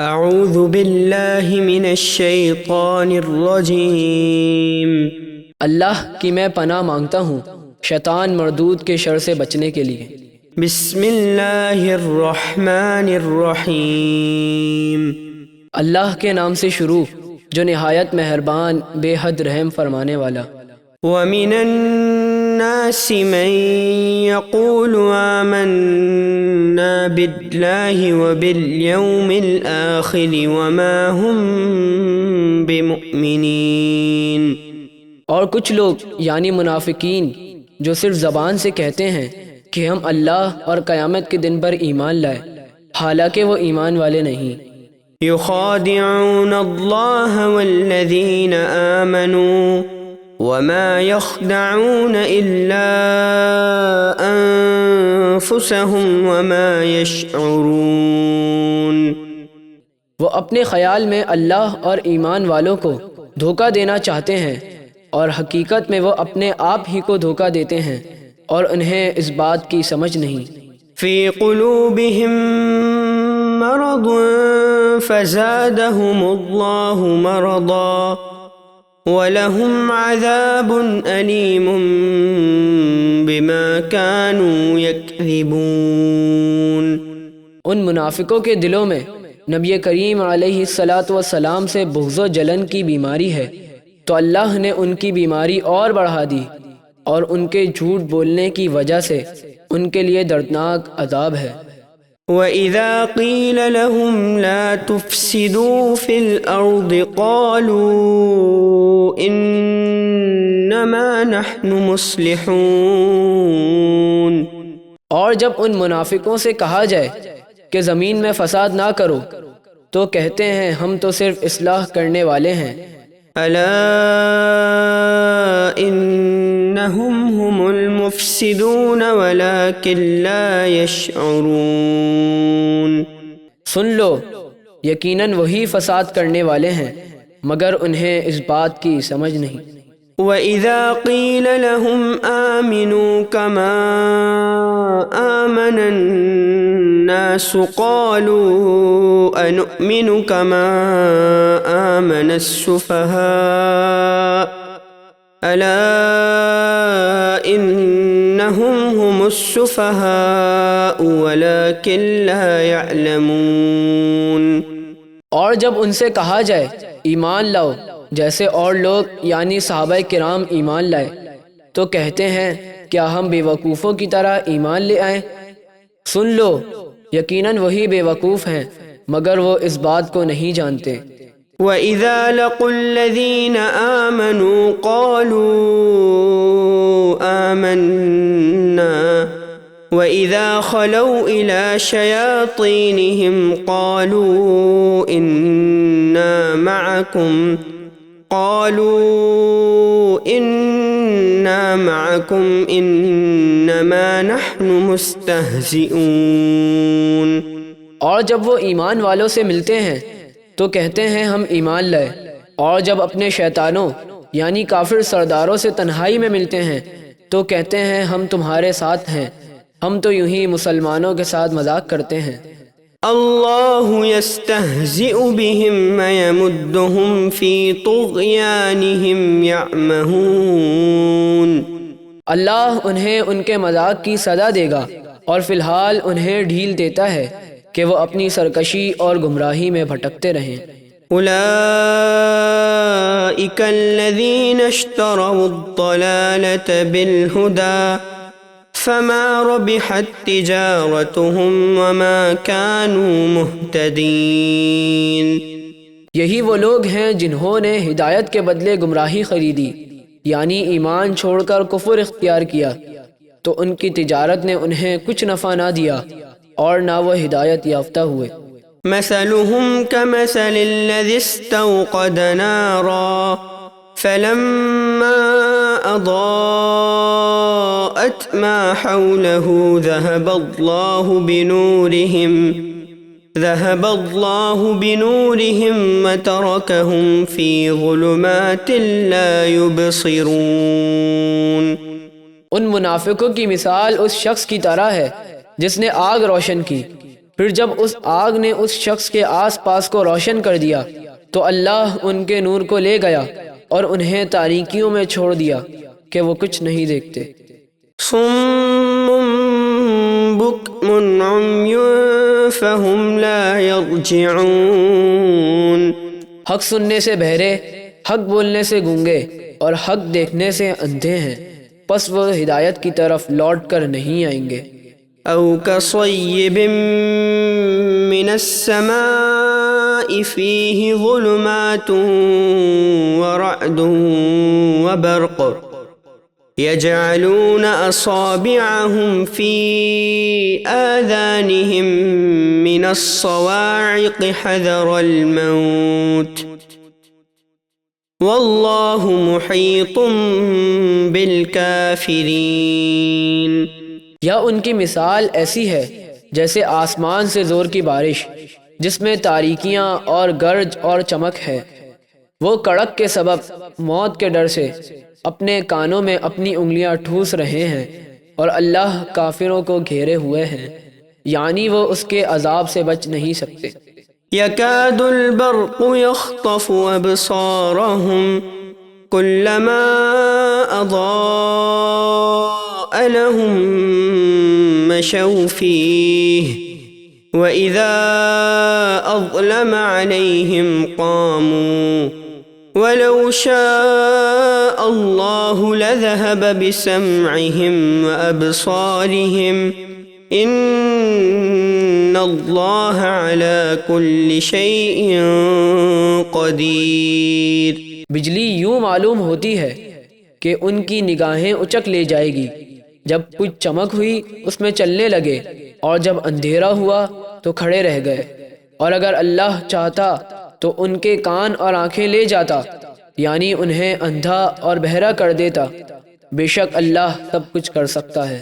اعوذ باللہ من الشیطان الرجیم۔ اللہ کی میں پناہ مانگتا ہوں شیطان مردود کے شر سے بچنے کے لیے۔ بسم اللہ الرحمن الرحیم۔ اللہ کے نام سے شروع جو نہایت مہربان بے حد رحم فرمانے والا۔ وَمِنَ النَّاسِ مَن يَقُولُ آمَنَّا بِاللَّهِ وَبِالْيَوْمِ الْآخِرِ وَمَا هُمْ بِمُؤْمِنِينَ۔ اور کچھ لوگ یعنی منافقین جو صرف زبان سے کہتے ہیں کہ ہم اللہ اور قیامت کے دن پر ایمان لائے، حالانکہ وہ ایمان والے نہیں۔ يخادعون الله والذين آمنوا وما يخدعون إلا أنفسهم وما يشعرون۔ وہ اپنے خیال میں اللہ اور ایمان والوں کو دھوکہ دینا چاہتے ہیں اور حقیقت میں وہ اپنے آپ ہی کو دھوکہ دیتے ہیں اور انہیں اس بات کی سمجھ نہیں۔ في قلوبهم مرض فزادهم الله مرضا ولهم عذاب أليم بما كانوا يكذبون۔ ان منافقوں کے دلوں میں نبی کریم علیہ السلام سے بغض و جلن کی بیماری ہے، تو اللہ نے ان کی بیماری اور بڑھا دی اور ان کے جھوٹ بولنے کی وجہ سے ان کے لیے دردناک عذاب ہے۔ وَإِذَا قِيلَ لَهُمْ لَا تُفْسِدُوا فِي الْأَرْضِ قَالُوا إِنَّمَا نَحْنُ مُصْلِحُونَ۔ اور جب ان منافقوں سے کہا جائے کہ زمین میں فساد نہ کرو تو کہتے ہیں ہم تو صرف اصلاح کرنے والے ہیں۔ أَلَا إِنَّهُمْ هُمُ الْمُفْسِدُونَ وَلَكِنْ لَا يَشْعُرُونَ۔ سن لو، یقیناً وہی فساد کرنے والے ہیں مگر انہیں اس بات کی سمجھ نہیں۔ وَإِذَا قِيلَ لَهُمْ آمِنُوا كَمَا آمَنَ النَّاسُ قَالُوا أَنُؤْمِنُ كَمَا آمَنَ السُّفَهَاءُ أَلَا إِنَّهُمْ هُمُ السُّفَهَاءُ وَلَكِنْ لَا يَعْلَمُونَ۔ اور جب ان سے کہا جائے ایمان لاؤ جیسے اور لوگ یعنی صحابہ کرام ایمان لائے تو کہتے ہیں کیا ہم بے وقوفوں کی طرح ایمان لے آئیں؟ سن لو، یقیناً وہی بے وقوف ہیں مگر وہ اس بات کو نہیں جانتے۔ وَإِذَا لَقُوا الَّذِينَ آمَنُوا قَالُوا آمَنَّا وَإِذَا خَلَوْا إِلَى شَيَاطِينِهِمْ قَالُوا إِنَّا مَعَكُمْ إِنَّمَا نَحْنُ مُسْتَهْزِئُونَ۔ اور جب وہ ایمان والوں سے ملتے ہیں تو کہتے ہیں ہم ایمان لائے، اور جب اپنے شیطانوں یعنی کافر سرداروں سے تنہائی میں ملتے ہیں تو کہتے ہیں ہم تمہارے ساتھ ہیں، ہم تو یوں ہی مسلمانوں کے ساتھ مذاق کرتے ہیں۔ اللہ یستہزئ بہم ویمدہم فی طغیانہم یعمہون۔ اللہ انہیں ان کے مذاق کی سزا دے گا اور فی الحال انہیں ڈھیل دیتا ہے کہ وہ اپنی سرکشی اور گمراہی میں بھٹکتے رہیں۔ اولئک الذین اشتروا الضلالة بالہدی فما ربحت تجارتهم وما كانوا مہتدین۔ یہی وہ لوگ ہیں جنہوں نے ہدایت کے بدلے گمراہی خریدی یعنی ایمان چھوڑ کر کفر اختیار کیا، تو ان کی تجارت نے انہیں کچھ نفع نہ دیا اور نہ وہ ہدایت یافتہ ہوئے۔ مثلهم كمثل الذي استوقد نارا فلما أضاءت ما حوله ذهب الله بنورهم وتركهم في ظلمات لا يبصرون۔ ان منافقوں کی مثال اس شخص کی طرح ہے جس نے آگ روشن کی، پھر جب اس آگ نے اس شخص کے آس پاس کو روشن کر دیا تو اللہ ان کے نور کو لے گیا اور انہیں تاریکیوں میں چھوڑ دیا کہ وہ کچھ نہیں دیکھتے۔ صم بكم عمي فهم لا يرجعون۔ حق سننے سے بہرے، حق بولنے سے گونگے اور حق دیکھنے سے اندھے ہیں، پس وہ ہدایت کی طرف لوٹ کر نہیں آئیں گے۔ أو كصيب من السماء فيه ظلمات ورعد وبرق يجعلون أصابعهم في آذانهم من الصواعق حذر الموت والله محيط بالكافرين۔ یا ان کی مثال ایسی ہے جیسے آسمان سے زور کی بارش جس میں تاریکیاں اور گرج اور چمک ہے، وہ کڑک کے سبب موت کے ڈر سے اپنے کانوں میں اپنی انگلیاں ٹھوس رہے ہیں، اور اللہ کافروں کو گھیرے ہوئے ہیں، یعنی وہ اس کے عذاب سے بچ نہیں سکتے۔ يكاد البرق يخطف أبصارهم كلما أضاء لهم مشوا فيه وإذا أظلم عليهم قاموا ولو شاء الله لذهب بسمعهم وأبصارهم إن الله على كل شيء قدير۔ بجلی یوں معلوم ہوتی ہے کہ ان کی نگاہیں اچک لے جائے گی، جب کچھ چمک ہوئی اس میں چلنے لگے، اور جب اندھیرا ہوا تو کھڑے رہ گئے، اور اگر اللہ چاہتا تو ان کے کان اور آنکھیں لے جاتا، یعنی انہیں اندھا اور بہرا کر دیتا۔ بے شک اللہ سب کچھ کر سکتا ہے۔